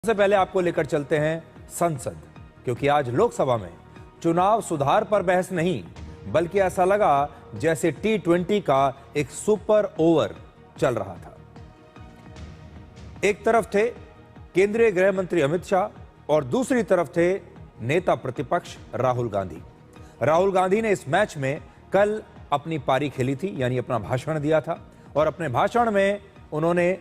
सबसे पहले आपको लेकर चलते हैं संसद, क्योंकि आज लोकसभा में चुनाव सुधार पर बहस नहीं, बल्कि ऐसा लगा जैसे T20 का एक सुपर ओवर चल रहा था। एक तरफ थे केंद्रीय गृह मंत्री अमित शाह और दूसरी तरफ थे नेता प्रतिपक्ष राहुल गांधी। राहुल गांधी ने इस मैच में कल अपनी पारी खेली थी, यानी अपना भाषण दिया था, और अपने भाषण में उन्होंने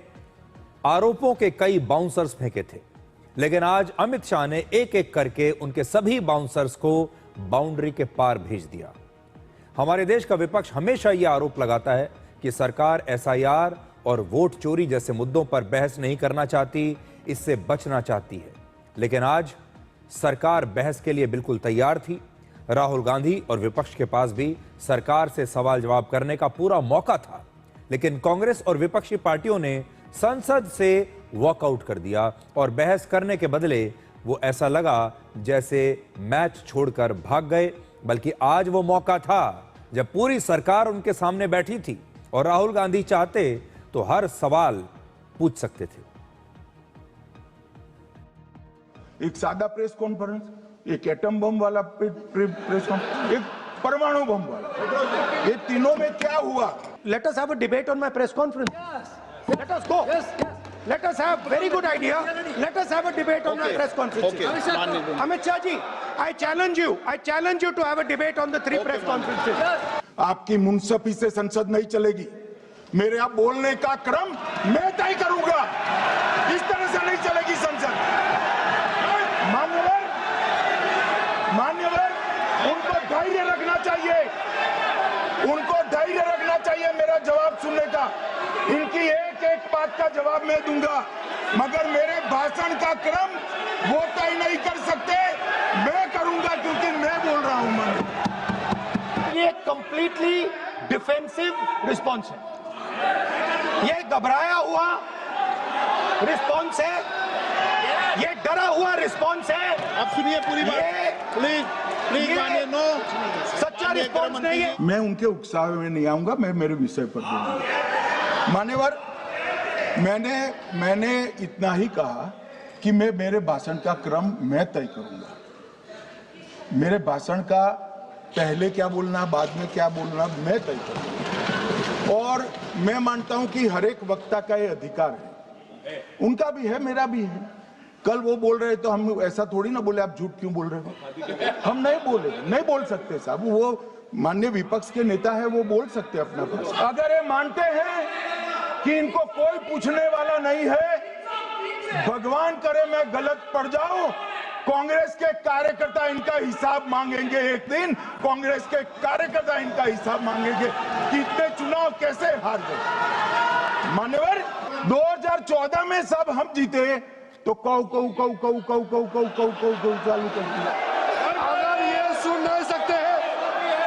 आरोपों के कई बाउंसर्स फेंके थे। लेकिन आज अमित शाह ने एक एक करके उनके सभी बाउंसर्स को बाउंड्री के पार भेज दिया। हमारे देश का विपक्ष हमेशा यह आरोप लगाता है कि सरकार SIR और वोट चोरी जैसे मुद्दों पर बहस नहीं करना चाहती, इससे बचना चाहती है। लेकिन आज सरकार बहस के लिए बिल्कुल तैयार थी। राहुल गांधी और विपक्ष के पास भी सरकार से सवाल जवाब करने का पूरा मौका था, लेकिन कांग्रेस और विपक्षी पार्टियों ने संसद से वॉकआउट कर दिया और बहस करने के बदले वो ऐसा लगा जैसे मैच छोड़कर भाग गए। बल्कि आज वो मौका था जब पूरी सरकार उनके सामने बैठी थी और राहुल गांधी चाहते तो हर सवाल पूछ सकते थे। एक सादा प्रेस कॉन्फ्रेंस, एक एटम बम वाला प्रेस कॉन्फ्रेंस, एक परमाणु बम वाला, ये तीनों में क्या हुआ? Let us have a debate on my press conference. Yes. Let us go. Yes. Let us have very good idea. Let us have a debate on my press conference. Okay. Amit Shah ji, I challenge you. I challenge you to have a debate on the three press conferences. Yes. आपकी मुंसफी से संसद नहीं चलेगी। मेरे आप बोलने का क्रम मैं तय करूंगा। इस तरह से नहीं चलेगी संसद। मान्यवर, उनको धैर्य रखना चाहिए। उनको धैर्य रखना चाहिए मेरा जवाब सुनने का। इनकी एक एक बात का जवाब मैं दूंगा, मगर मेरे भाषण का क्रम वो तय नहीं कर सकते, मैं करूंगा, क्योंकि मैं बोल रहा हूं। ये कंप्लीटली डिफेंसिव रिस्पॉन्स है, ये घबराया हुआ रिस्पॉन्स है, ये डरा हुआ रिस्पॉन्स है। आप सुनिए पूरी बात, प्लीज मानिए। नो, सच्चा रिस्पॉन्स नहीं है। मैं उनके उकसावे में नहीं आऊंगा, मैं मेरे विषय पर बोलूंगा। मान्यवर, मैंने इतना ही कहा कि मैं मेरे भाषण का क्रम मैं तय करूंगा। मेरे भाषण का पहले क्या बोलना, बाद में क्या बोलना, मैं तय करूंगा। और मैं मानता हूं कि हर एक वक्ता का ये अधिकार है, उनका भी है, मेरा भी है। कल वो बोल रहे तो हम ऐसा थोड़ी ना बोले आप झूठ क्यों बोल रहे हो। हम नहीं बोले, नहीं बोल सकते साहब। वो माननीय विपक्ष के नेता है, वो बोल सकते अपना प्रश्न। अगर ये मानते हैं कि इनको कोई पूछने वाला नहीं है, भगवान करे मैं गलत पड़ जाऊं, कांग्रेस के कार्यकर्ता इनका हिसाब मांगेंगे। एक दिन कांग्रेस के कार्यकर्ता इनका हिसाब मांगेंगे कि इतने चुनाव कैसे हार गए। मान्यवर, 2014 में सब हम जीते तो कौ चालू कर दिया। अगर ये सुन नहीं सकते हैं,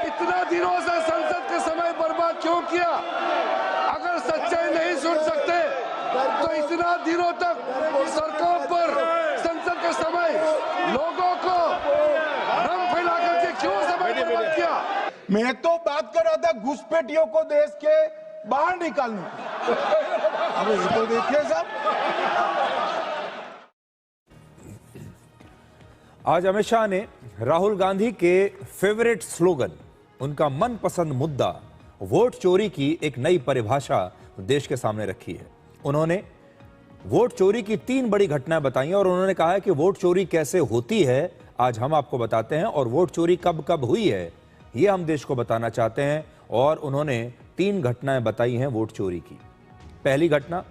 इतना दिनों से संसद के समय बर्बाद क्यों किया? अगर सच्चाई नहीं सुन सकते तो इतना दिनों तक सड़कों पर संसद के समय लोगों को भ्रम फैला करके क्यों समय बर्बाद किया? मैं तो बात कर रहा था घुसपैठियों को देश के बाहर निकालने की। अब ये तो देखिए साहब। आज अमित शाह ने राहुल गांधी के फेवरेट स्लोगन, उनका मनपसंद मुद्दा वोट चोरी की एक नई परिभाषा देश के सामने रखी है। उन्होंने वोट चोरी की 3 बड़ी घटनाएं बताई और उन्होंने कहा है कि वोट चोरी कैसे होती है आज हम आपको बताते हैं, और वोट चोरी कब कब हुई है ये हम देश को बताना चाहते हैं। और उन्होंने 3 घटनाएं बताई हैं वोट चोरी की। पहली घटना,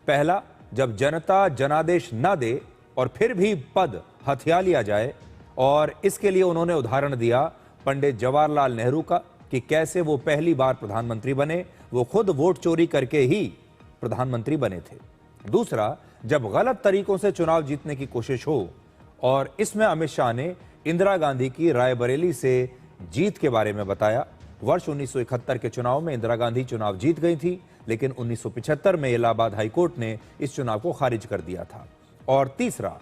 पहला, जब जनता जनादेश न दे और फिर भी पद हथिया लिया जाए, और इसके लिए उन्होंने उदाहरण दिया पंडित जवाहरलाल नेहरू का कि कैसे वो पहली बार प्रधानमंत्री बने, वो खुद वोट चोरी करके ही प्रधानमंत्री बने थे। दूसरा, जब गलत तरीकों से चुनाव जीतने की कोशिश हो, और इसमें अमित शाह ने इंदिरा गांधी की रायबरेली से जीत के बारे में बताया। वर्ष 1971 के चुनाव में इंदिरा गांधी चुनाव जीत गई थी, लेकिन 1975 में इलाहाबाद हाईकोर्ट ने इस चुनाव को खारिज कर दिया था। और तीसरा,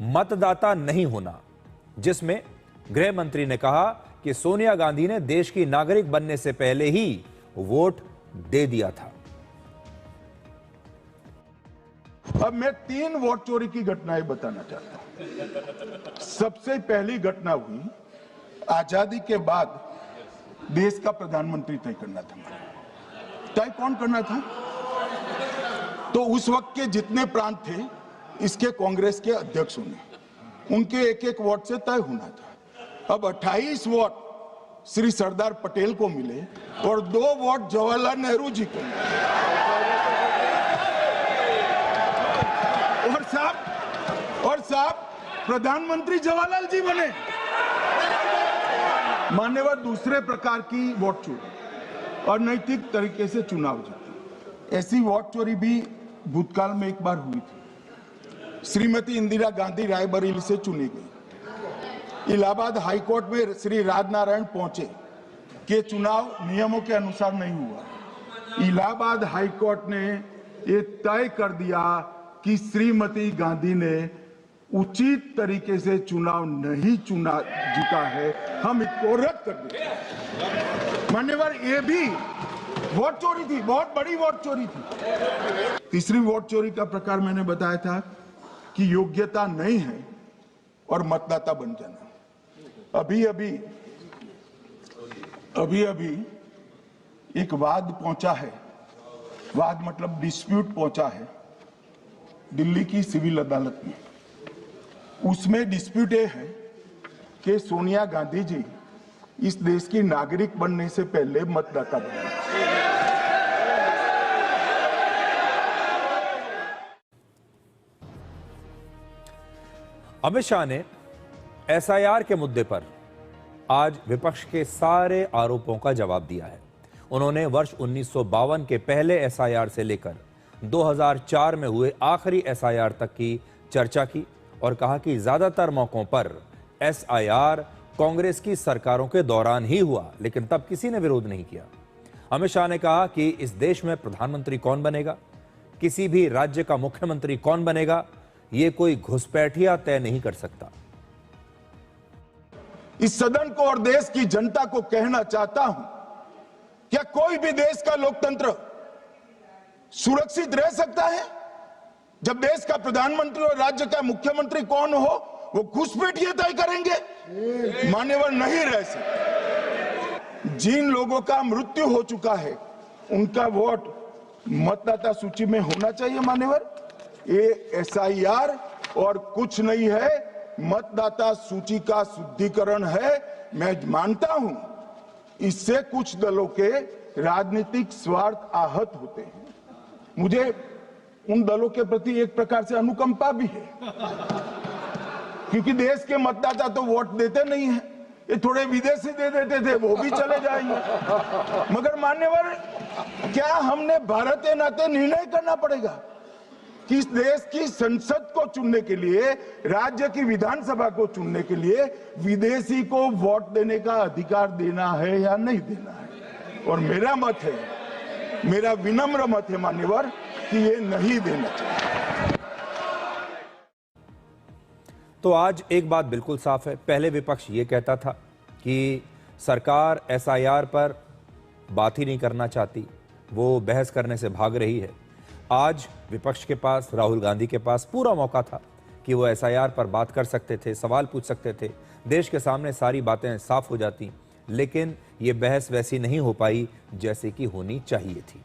मतदाता नहीं होना, जिसमें गृह मंत्री ने कहा कि सोनिया गांधी ने देश की नागरिक बनने से पहले ही वोट दे दिया था। अब मैं 3 वोट चोरी की घटनाएं बताना चाहता हूं। सबसे पहली घटना हुई आजादी के बाद देश का प्रधानमंत्री तय करना था। तय कौन करना था? तो उस वक्त के जितने प्रांत थे इसके कांग्रेस के अध्यक्षों ने, उनके एक एक वोट से तय होना था। अब 28 वोट श्री सरदार पटेल को मिले और 2 वोट जवाहरलाल नेहरू जी को मिले। और साहब प्रधानमंत्री जवाहरलाल जी बने। मान्यवर दूसरे प्रकार की वोट चोरी और नैतिक तरीके से चुनाव जीते, ऐसी वोट चोरी भी भूतकाल में एक बार हुई थी। श्रीमती इंदिरा गांधी रायबरेली से चुनी गई। इलाहाबाद हाईकोर्ट में श्री राजनारायण पहुंचे कि चुनाव नियमों के अनुसार नहीं हुआ। इलाहाबाद हाईकोर्ट ने ये तय कर दिया कि श्रीमती गांधी ने उचित तरीके से चुनाव नहीं जीता है, हम इसको रद्द कर दें। मान्यवर ये भी वोट चोरी थी, बहुत बड़ी वोट चोरी थी। तीसरी वोट चोरी का प्रकार मैंने बताया था कि योग्यता नहीं है और मतदाता बन जाना। अभी अभी एक वाद पहुंचा है, वाद मतलब डिस्प्यूट पहुंचा है दिल्ली की सिविल अदालत में। उसमें डिस्प्यूट ये है कि सोनिया गांधी जी इस देश की नागरिक बनने से पहले मतदाता बने। अमित शाह ने एसआईआर के मुद्दे पर आज विपक्ष के सारे आरोपों का जवाब दिया है। उन्होंने वर्ष 1952 के पहले एसआईआर से लेकर 2004 में हुए आखिरी एसआईआर तक की चर्चा की और कहा कि ज्यादातर मौकों पर एसआईआर कांग्रेस की सरकारों के दौरान ही हुआ, लेकिन तब किसी ने विरोध नहीं किया। अमित शाह ने कहा कि इस देश में प्रधानमंत्री कौन बनेगा, किसी भी राज्य का मुख्यमंत्री कौन बनेगा, ये कोई घुसपैठिया तय नहीं कर सकता। इस सदन को और देश की जनता को कहना चाहता हूं, क्या कोई भी देश का लोकतंत्र सुरक्षित रह सकता है जब देश का प्रधानमंत्री और राज्य का मुख्यमंत्री कौन हो वो घुसपैठिए तय करेंगे? मान्यवर नहीं रह सकते। जिन लोगों का मृत्यु हो चुका है उनका वोट मतदाता सूची में होना चाहिए। मान्यवर ये एसआईआर और कुछ नहीं है, मतदाता सूची का शुद्धिकरण है। मैं मानता हूं इससे कुछ दलों के राजनीतिक स्वार्थ आहत होते हैं। मुझे उन दलों के प्रति एक प्रकार से अनुकंपा भी है, क्योंकि देश के मतदाता तो वोट देते नहीं है। ये थोड़े विदेशी दे देते थे, वो भी चले जाएंगे। मगर मान्यवर, क्या हमने भारत के नाते निर्णय करना पड़ेगा कि इस देश की संसद को चुनने के लिए, राज्य की विधानसभा को चुनने के लिए विदेशी को वोट देने का अधिकार देना है या नहीं देना है? और मेरा मत है, मेरा विनम्र मत है मान्यवर, कि ये नहीं देना चाहिए। तो आज एक बात बिल्कुल साफ है। पहले विपक्ष ये कहता था कि सरकार एसआईआर पर बात ही नहीं करना चाहती, वो बहस करने से भाग रही है। आज विपक्ष के पास, राहुल गांधी के पास पूरा मौका था कि वो एसआईआर पर बात कर सकते थे, सवाल पूछ सकते थे, देश के सामने सारी बातें साफ हो जाती, लेकिन ये बहस वैसी नहीं हो पाई जैसे कि होनी चाहिए थी।